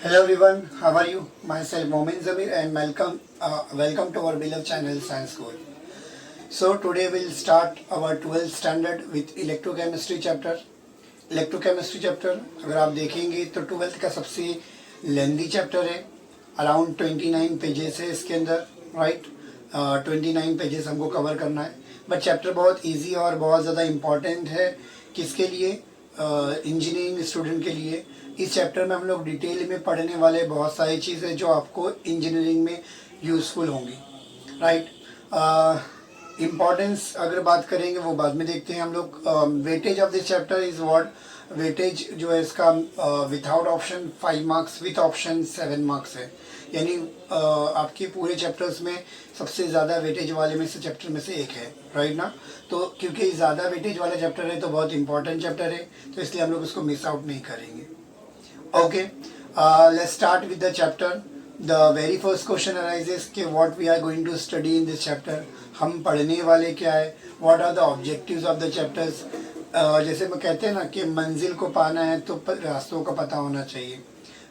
Hello everyone, how are you? Myself Momin Zamir and welcome to our beloved channel Science School. So today we'll start our 12th standard with electrochemistry chapter. Electrochemistry chapter अगर आप देखेंगे तो 12th का सबसे लेंदी chapter है. Around 29 pages है इसके अंदर, राइट. 29 पेजेस हमको कवर करना है. बट चैप्टर बहुत इजी और बहुत ज़्यादा इम्पॉर्टेंट है. किसके लिए? इंजीनियरिंग स्टूडेंट के लिए. इस चैप्टर में हम लोग डिटेल में पढ़ने वाले बहुत सारी चीज़ें जो आपको इंजीनियरिंग में यूज़फुल होंगी, राइट. इम्पॉर्टेंस अगर बात करेंगे वो बाद में देखते हैं हम लोग. Weightage of this chapter is what. Weightage जो है इसका without option 5 marks, with option 7 marks है. यानी आपके पूरे चैप्टर्स में सबसे ज़्यादा वेटेज वाले में से चैप्टर में से एक है, राइट ना. तो क्योंकि ज़्यादा वेटेज वाला चैप्टर है तो बहुत इंपॉर्टेंट चैप्टर है, तो इसलिए हम लोग उसको मिस आउट नहीं करेंगे. Okay, let's start with the chapter. The very first question arises कि what we are going to study in this chapter. हम पढ़ने वाले क्या है? What are the objectives of the chapters? जैसे मैं कहते हैं ना कि मंजिल को पाना है तो रास्तों का पता होना चाहिए.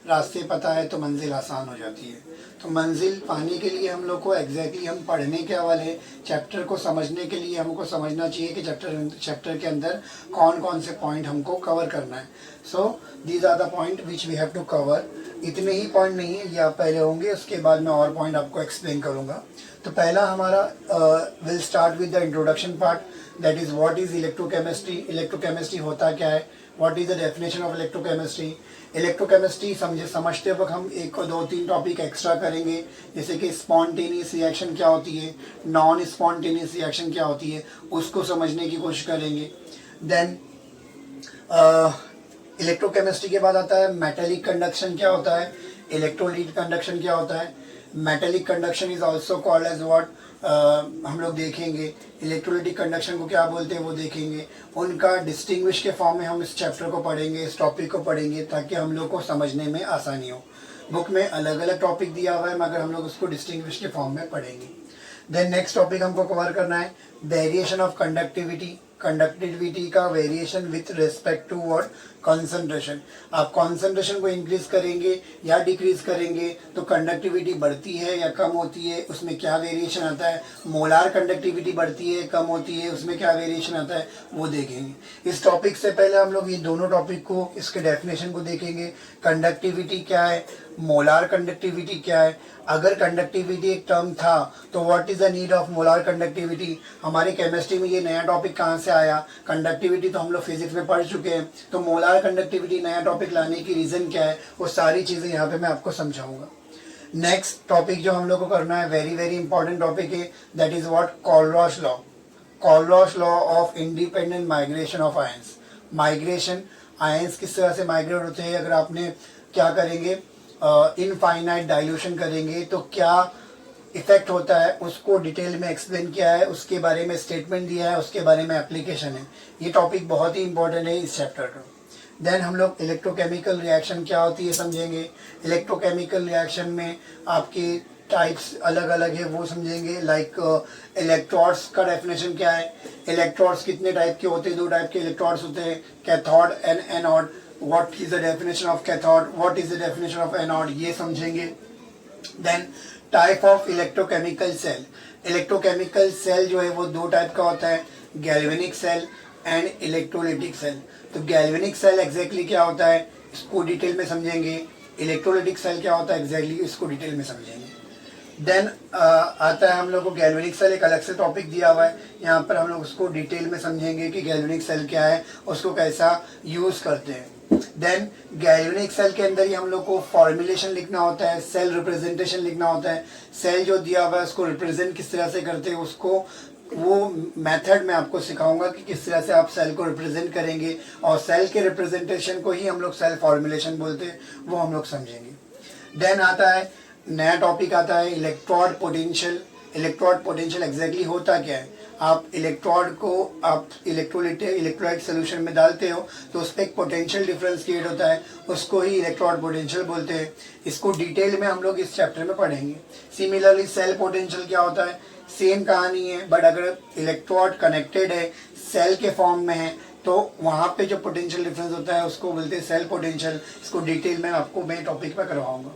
रास्ते पता है तो मंजिल आसान हो जाती है. तो मंजिल पाने के लिए हम लोग को एग्जैक्टली हम पढ़ने क्या वाले, चैप्टर को समझने के लिए हमको समझना चाहिए कि चैप्टर के अंदर कौन कौन से पॉइंट हमको कवर करना है. So these are the point which we have to cover. इतने ही पॉइंट नहीं है, ये आप पहले होंगे, उसके बाद मैं और पॉइंट आपको एक्सप्लेन करूँगा. तो पहला हमारा will start with the introduction part, that is what is electrochemistry. Electrochemistry होता क्या है? What is the definition of electrochemistry. Electrochemistry समझते वक्त हम एक को 2-3 टॉपिक एक्स्ट्रा करेंगे, जैसे कि स्पॉन्टेनियस रिएक्शन क्या होती है, नॉन स्पॉन्टेनियस रिएक्शन क्या होती है, उसको समझने की कोशिश करेंगे. देन इलेक्ट्रोकेमिस्ट्री के बाद आता है मेटेलिक कंडक्शन क्या होता है, इलेक्ट्रोलाइट कंडक्शन क्या होता है. Metallic conduction is also called as what. हम लोग देखेंगे इलेक्ट्रोलाइटिक कंडक्शन को क्या बोलते हैं वो देखेंगे. उनका डिस्टिंग्विश के फॉर्म में हम इस चैप्टर को पढ़ेंगे, इस टॉपिक को पढ़ेंगे, ताकि हम लोग को समझने में आसानी हो. बुक में अलग अलग टॉपिक दिया हुआ है मगर हम लोग उसको डिस्टिंग्विश के फॉर्म में पढ़ेंगे. देन नेक्स्ट टॉपिक हमको कवर करना है वेरिएशन ऑफ कंडक्टिविटी. कंडक्टिविटी का variation with respect to what, concentration. आप कॉन्सेंट्रेशन को इंक्रीज करेंगे या डिक्रीज करेंगे तो कंडक्टिविटी बढ़ती है या कम होती है, उसमें क्या वेरिएशन आता है. मोलार कंडक्टिविटी बढ़ती है कम होती है, उसमें क्या वेरिएशन आता है वो देखेंगे. इस टॉपिक से पहले हम लोग ये दोनों टॉपिक को, इसके डेफिनेशन को देखेंगे. कंडक्टिविटी क्या है, मोलार कंडक्टिविटी क्या है. अगर कंडक्टिविटी एक टर्म था तो what is the need of molar conductivity. हमारी केमिस्ट्री में ये नया टॉपिक कहाँ से आया. कंडक्टिविटी तो हम लोग फिजिक्स में पढ़ चुके हैं, तो मोलार कंडक्टिविटी नया टॉपिक लाने की रीज़न क्या है, वो सारी चीज़ें यहाँ पे मैं आपको समझाऊंगा. नेक्स्ट टॉपिक जो हम लोग को करना है, वेरी वेरी इंपॉर्टेंट टॉपिक है, that is what, Kohlrausch law. Kohlrausch law of independent migration of ions. Migration, ions किस तरह से माइग्रेट होते हैं. अगर आपने क्या करेंगे, इनफाइनाइट डाइल्यूशन करेंगे तो क्या इफेक्ट होता है उसको डिटेल में एक्सप्लेन किया है, उसके बारे में स्टेटमेंट दिया है, उसके बारे में एप्लीकेशन है. ये टॉपिक बहुत ही इंपॉर्टेंट है इस चैप्टर का. देन हम लोग इलेक्ट्रोकेमिकल रिएक्शन क्या होती है समझेंगे. इलेक्ट्रोकेमिकल रिएक्शन में आपके टाइप्स अलग अलग है वो समझेंगे. लाइक इलेक्ट्रोड्स का डेफिनेशन क्या है. इलेक्ट्रोड्स कितने टाइप के होते हैं, 2 टाइप के इलेक्ट्रोड्स होते हैं, cathode and anode. What is the definition of cathode, what is the definition of anode, ये समझेंगे. Then type of electrochemical cell. Electrochemical cell जो है वो 2 टाइप का होता है, galvanic cell and electrolytic cell. तो गैल्वेनिक सेल एग्जैक्टली क्या होता है इसको डिटेल में समझेंगे. इलेक्ट्रोलाइटिक सेल क्या होता है एग्जैक्टली इसको डिटेल में समझेंगे. देन आता है हम लोग को गैल्वेनिक सेल, एक अलग से टॉपिक दिया हुआ है, यहाँ पर हम लोग उसको डिटेल में समझेंगे कि गैल्वेनिक सेल क्या है, उसको कैसा यूज़ करते हैं. देन गैल्वेनिक सेल के अंदर ही हम लोग को फॉर्मुलेशन लिखना होता है, सेल रिप्रेजेंटेशन लिखना होता है. सेल जो दिया हुआ है उसको रिप्रेजेंट किस तरह से करते हैं, उसको वो मेथड मैं आपको सिखाऊंगा कि किस तरह से आप सेल को रिप्रेजेंट करेंगे, और सेल के रिप्रेजेंटेशन को ही हम लोग सेल फॉर्मुलेशन बोलते हैं, वो हम लोग समझेंगे. देन आता है नया टॉपिक आता है electrode potential. Electrode potential exactly होता क्या है. आप इलेक्ट्रोड को आप इलेक्ट्रोलाइट सोल्यूशन में डालते हो तो उस पर एक पोटेंशियल डिफरेंस क्रिएट होता है, उसको ही इलेक्ट्रोड पोटेंशियल बोलते हैं. इसको डिटेल में हम लोग इस चैप्टर में पढ़ेंगे. सिमिलरली सेल पोटेंशियल क्या होता है, सेम कहानी है, बट अगर इलेक्ट्रोड कनेक्टेड है, सेल के फॉर्म में है, तो वहाँ पे जो पोटेंशियल डिफरेंस होता है उसको बोलते हैं सेल पोटेंशियल। इसको डिटेल में आपको मैं टॉपिक पर करवाऊंगा।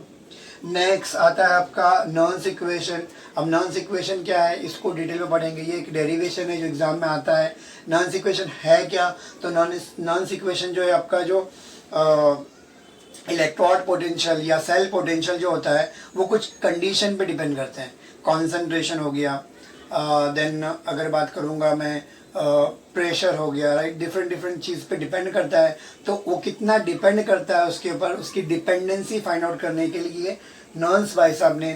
नेक्स्ट आता है आपका नर्न्स इक्वेशन। अब नर्न्स इक्वेशन क्या है इसको डिटेल में पढ़ेंगे। ये एक डेरिवेशन है जो एग्जाम में आता है। नर्न्स इक्वेशन है क्या, तो नर्न्स इक्वेशन जो है आपका जो इलेक्ट्रोड पोटेंशियल या सेल पोटेंशियल जो होता है वो कुछ कंडीशन पे डिपेंड करते हैं। कॉन्सेंट्रेशन हो गया, देन अगर बात करूँगा मैं प्रेशर हो गया, राइट, डिफरेंट डिफरेंट चीज़ पे डिपेंड करता है। तो वो कितना डिपेंड करता है उसके ऊपर, उसकी डिपेंडेंसी फाइंड आउट करने के लिए नर्न्स भाई साहब ने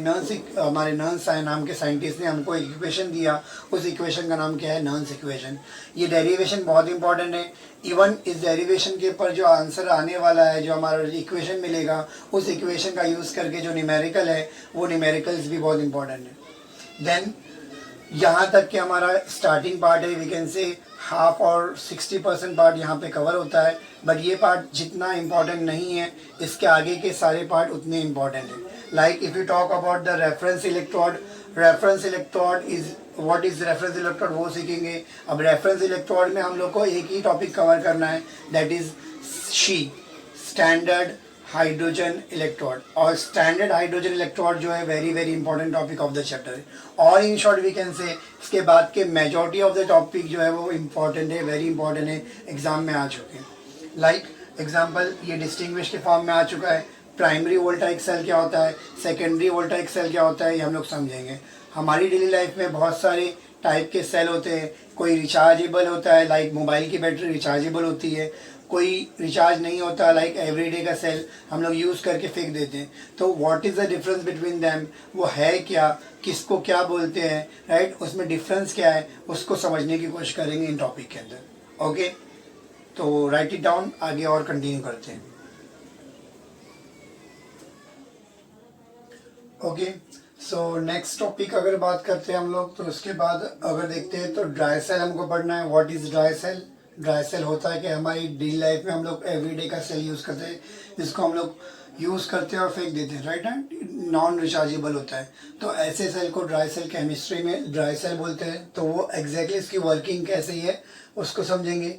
हमारे नर्न्स नाम के साइंटिस्ट ने हमको एक इक्वेशन दिया। उस इक्वेशन का नाम क्या है, नर्न्स इक्वेशन। ये डेरिवेशन बहुत इंपॉर्टेंट है। इवन इस डेरिवेशन के ऊपर जो आंसर आने वाला है, जो हमारा इक्वेशन मिलेगा, उस इक्वेशन का यूज़ करके जो न्यूमेरिकल है वो न्यूमेरिकल्स भी बहुत इंपॉर्टेंट है। देन यहाँ तक कि हमारा स्टार्टिंग पार्ट है, वी कैन से हाफ और 60% पार्ट यहाँ पे कवर होता है। बट ये पार्ट जितना इम्पोर्टेंट नहीं है, इसके आगे के सारे पार्ट उतने इम्पोर्टेंट हैं। Like if you talk about the reference electrode, reference electrode is what is reference electrode वो सीखेंगे। अब रेफरेंस इलेक्ट्रोड में हम लोग को एक ही टॉपिक कवर करना है, that is she, standard hydrogen electrode. और स्टैंडर्ड हाइड्रोजन इलेक्ट्रोड जो है very very important topic of the chapter है। और in short we can say इसके बाद के मेजॉरिटी ऑफ द टॉपिक जो है वो इम्पॉर्टेंट है, वेरी इंपॉर्टेंट है, एग्जाम में आ चुके हैं। लाइक एग्जाम्पल ये डिस्टिंग्विश के फॉर्म में आ चुका है। प्राइमरी वोल्टाइक सेल क्या होता है, सेकेंडरी वोल्टाइक सेल क्या होता है, ये हम लोग समझेंगे। हमारी डेली लाइफ में बहुत सारे टाइप के सेल होते हैं। कोई रिचार्जेबल होता है, लाइक मोबाइल की बैटरी रिचार्जेबल होती है। कोई रिचार्ज नहीं होता, लाइक एवरीडे का सेल हम लोग यूज़ करके फेंक देते हैं। तो what is the difference between them, वो है क्या, किसको क्या बोलते हैं, राइट, उसमें डिफरेंस क्या है, उसको समझने की कोशिश करेंगे इन टॉपिक के अंदर। ओके, तो राइट इट डाउन, आगे और कंटिन्यू करते हैं। ओके, सो नेक्स्ट टॉपिक अगर बात करते हैं हम लोग, तो उसके बाद अगर देखते हैं तो ड्राई सेल हमको पढ़ना है। What is dry cell? Dry cell होता है कि हमारी डेली लाइफ में हम लोग एवरीडे का सेल यूज़ करते हैं, जिसको हम लोग यूज़ करते हैं और फेंक देते हैं, राइट एंड नॉन रिचार्जेबल होता है। तो ऐसे सेल को ड्राई सेल केमिस्ट्री में ड्राई सेल बोलते हैं। तो वो एग्जैक्टली इसकी वर्किंग कैसे है उसको समझेंगे।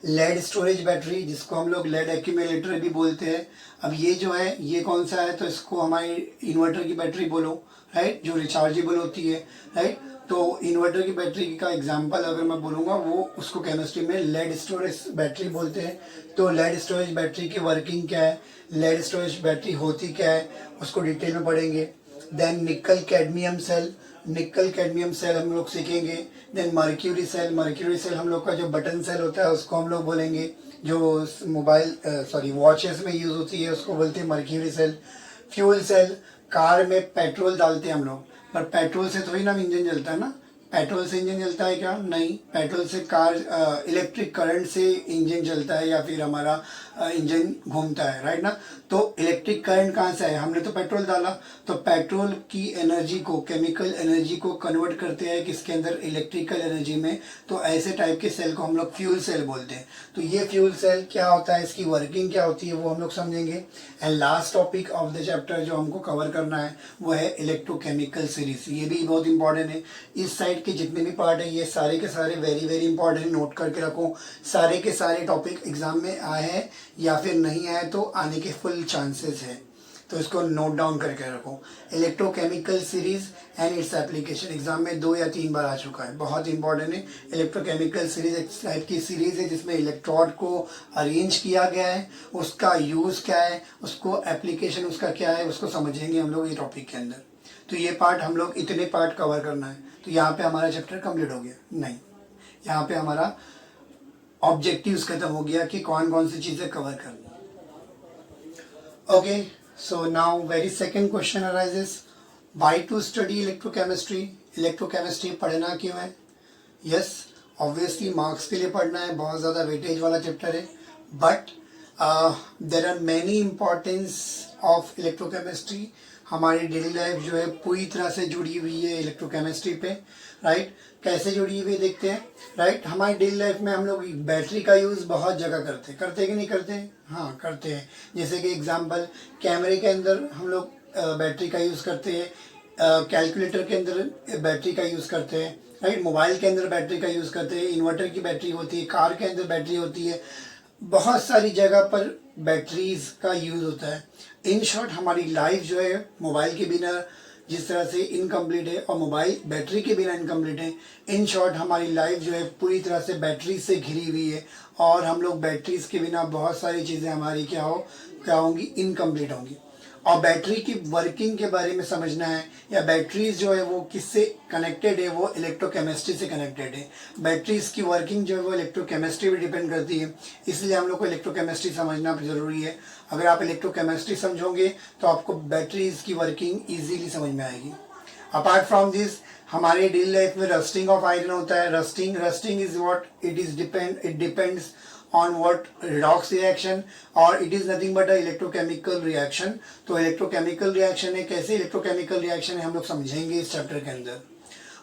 लेड स्टोरेज बैटरी, जिसको हम लोग लेड एक्यूमुलेटर भी बोलते हैं। अब ये जो है ये कौन सा है, तो इसको हमारी इन्वर्टर की बैटरी बोलो, राइट, जो रिचार्जेबल होती है, राइट। तो इन्वर्टर की बैटरी का एग्जांपल अगर मैं बोलूँगा, वो उसको केमिस्ट्री में लेड स्टोरेज बैटरी बोलते हैं। तो लेड स्टोरेज बैटरी की वर्किंग क्या है, लेड स्टोरेज बैटरी होती क्या है, उसको डिटेल में पढ़ेंगे। Then nickel cadmium cell, nickel cadmium cell हम लोग सीखेंगे। Then mercury cell, mercury cell हम लोग का जो बटन सेल होता है उसको हम लोग बोलेंगे, जो मोबाइल वॉचेस में यूज़ होती है उसको बोलते हैं mercury cell. Fuel cell, car में पेट्रोल डालते हैं हम लोग, पर पेट्रोल से थोड़ी ना इंजन जलता है ना। पेट्रोल से इंजन जलता है क्या? नहीं, पेट्रोल से कार इलेक्ट्रिक करंट से इंजन चलता है या फिर हमारा इंजन घूमता है, राइट ना। तो इलेक्ट्रिक करंट कहाँ से है? हमने तो पेट्रोल डाला, तो पेट्रोल की एनर्जी को, केमिकल एनर्जी को कन्वर्ट करते हैं किसके अंदर, इलेक्ट्रिकल एनर्जी में। तो ऐसे टाइप के सेल को हम लोग फ्यूल सेल बोलते हैं। तो ये फ्यूल सेल क्या होता है, इसकी वर्किंग क्या होती है, वो हम लोग समझेंगे। And last topic of the chapter जो हमको कवर करना है वो है इलेक्ट्रोकेमिकल सीरीज। ये भी बहुत इंपॉर्टेंट है। इस साइड के जितने भी पार्ट है ये सारे के सारे वेरी वेरी इंपॉर्टेंट, नोट करके रखो। सारे के सारे टॉपिक एग्जाम में आए हैं या फिर नहीं आए तो आने के फुल चांसेस है, तो इसको नोट डाउन करके रखो। Electrochemical series and its application exam में 2 या 3 बार आ चुका है, बहुत इंपॉर्टेंट है। इलेक्ट्रोकेमिकल सीरीज एक टाइप की सीरीज है जिसमें इलेक्ट्रोड को अरेंज किया गया है, उसका यूज़ क्या है, उसको एप्लीकेशन उसका क्या है, उसको समझेंगे हम लोग ये टॉपिक के अंदर। तो ये पार्ट हम लोग इतने पार्ट कवर करना है। तो यहाँ पे हमारा चैप्टर कंप्लीट हो गया? नहीं, यहाँ पे हमारा ऑब्जेक्टिव्स खत्म हो गया कि कौन कौन सी चीज़ें कवर करनी है। Okay, so now very second question arises, why to study electrochemistry? Electrochemistry पढ़ना क्यों है? यस, ऑब्वियसली मार्क्स के लिए पढ़ना है, बहुत ज़्यादा वेटेज वाला चैप्टर है। But there are many importance of electrochemistry. हमारी डेली लाइफ जो है पूरी तरह से जुड़ी हुई है इलेक्ट्रोकेमिस्ट्री पे, राइट। कैसे जुड़ी हुई देखते हैं, राइट। हमारी डेली लाइफ में हम लोग बैटरी का यूज़ बहुत जगह करते हैं कि नहीं करते हैं? हाँ, करते हैं। जैसे कि एग्जांपल, कैमरे के अंदर हम लोग बैटरी का यूज़ करते हैं, कैलकुलेटर के अंदर बैटरी का यूज़ करते हैं, राइट। मोबाइल के अंदर बैटरी का यूज़ करते हैं, इन्वर्टर की बैटरी होती है, कार के अंदर बैटरी होती है, बहुत सारी जगह पर बैटरीज का यूज़ होता है। इन शॉर्ट हमारी लाइफ जो है मोबाइल के बिना जिस तरह से इनकम्प्लीट है और मोबाइल बैटरी के बिना इनकम्प्लीट है, इन शॉर्ट हमारी लाइफ जो है पूरी तरह से बैटरी से घिरी हुई है और हम लोग बैटरीज के बिना बहुत सारी चीज़ें हमारी क्या होंगी, इनकम्प्लीट होंगी। और बैटरी की वर्किंग के बारे में समझना है, या बैटरीज जो है वो किससे कनेक्टेड है, वो इलेक्ट्रोकेमिस्ट्री से कनेक्टेड है। बैटरीज की वर्किंग जो है वो इलेक्ट्रोकेमिस्ट्री पे डिपेंड करती है, इसलिए हम लोग को इलेक्ट्रोकेमिस्ट्री समझना ज़रूरी है। अगर आप इलेक्ट्रोकेमिस्ट्री समझोगे तो आपको बैटरीज की वर्किंग ईजीली समझ में आएगी। अपार्ट फ्रॉम दिस, हमारे डेली लाइफ में रस्टिंग ऑफ आयरन होता है। Rusting is what it depends on what redox reaction और it is nothing but a electrochemical reaction। तो electrochemical reaction है, कैसे electrochemical reaction है हम लोग समझेंगे इस चैप्टर के अंदर।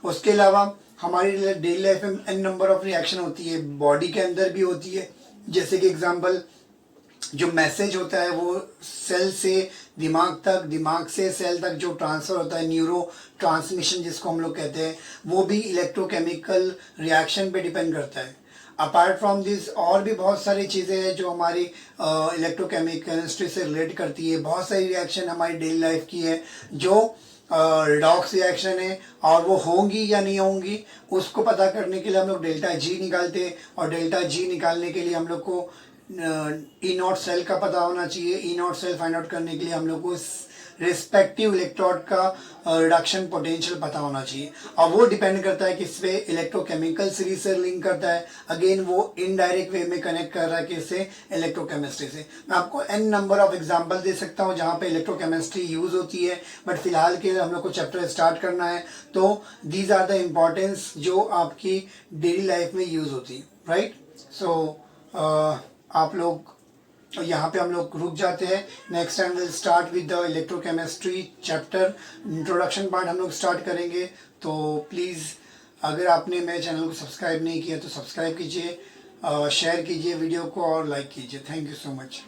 उसके अलावा हमारी डेली लाइफ में n नंबर ऑफ रिएक्शन होती है, बॉडी के अंदर भी होती है। जैसे कि एग्जांपल, जो मैसेज होता है वो सेल से दिमाग तक, दिमाग से सेल तक जो ट्रांसफ़र होता है, न्यूरो ट्रांसमिशन जिसको हम लोग कहते हैं, वो भी इलेक्ट्रोकेमिकल रिएक्शन पे डिपेंड करता है। अपार्ट फ्रॉम दिस और भी बहुत सारी चीज़ें हैं जो हमारी इलेक्ट्रोकेमिस्ट्री से रिलेट करती है। बहुत सारी रिएक्शन हमारी डेली लाइफ की है जो रिडॉक्स रिएक्शन है, और वो होंगी या नहीं होंगी उसको पता करने के लिए हम लोग डेल्टा जी निकालते हैं। और डेल्टा जी निकालने के लिए हम लोग को ई नॉट सेल का पता होना चाहिए। ई नॉट सेल फाइंड आउट करने के लिए हम लोग को रिस्पेक्टिव इलेक्ट्रोड का रिडक्शन पोटेंशियल पता होना चाहिए, और वो डिपेंड करता है किस पे, इलेक्ट्रोकेमिकल सीरीज से लिंक करता है। अगेन वो इनडायरेक्ट वे में कनेक्ट कर रहा है किससे, इलेक्ट्रोकेमिस्ट्री से। मैं आपको n नंबर ऑफ एग्जांपल दे सकता हूँ जहाँ पे इलेक्ट्रोकेमिस्ट्री यूज होती है, बट फिलहाल के लिए हम लोग को चैप्टर स्टार्ट करना है। तो दीज आर द इम्पॉर्टेंस जो आपकी डेली लाइफ में यूज होती है, राइट। सो आप लोग यहाँ पे हम लोग रुक जाते हैं। Next time will start with the electrochemistry chapter, introduction part हम लोग स्टार्ट करेंगे। तो प्लीज़ अगर आपने मेरे चैनल को सब्सक्राइब नहीं किया तो सब्सक्राइब कीजिए, शेयर कीजिए वीडियो को और लाइक कीजिए। Thank you so much.